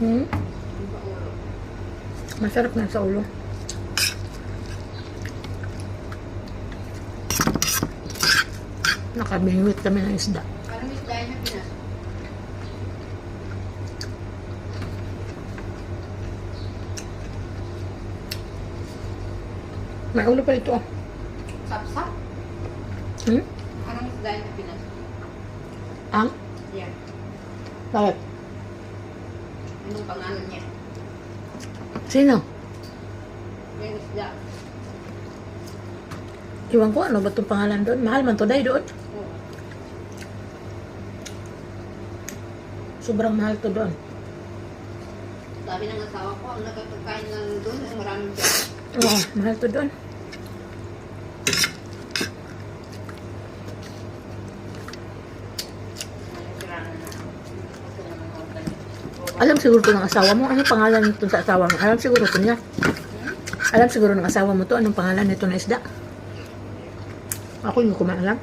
Hmm? Yung sa ulo. Masarap na sa ulo. Nakabingwit kami ng isda. Parang isda yun na Pinas. May ulo pa ito. Sap-sap. Hmm? Parang isda yun na Pinas. Ang? Yan. Bakit? Anong pangalan niya? Sino? Yung isda. Iwan ko ano ba itong pangalan doon? Mahal man to dahil doon. Oo. Sobrang mahal to doon. Sabi ng asawa ko, ang nakakakain lang doon ay maraming siya. Oo, mahal to doon. Alam siguro to ng asawa mo. Anong pangalan nito sa asawa mo? Alam siguro to niya. Alam siguro ng asawa mo to. Anong pangalan nito na isda? Ako hindi ko maalam.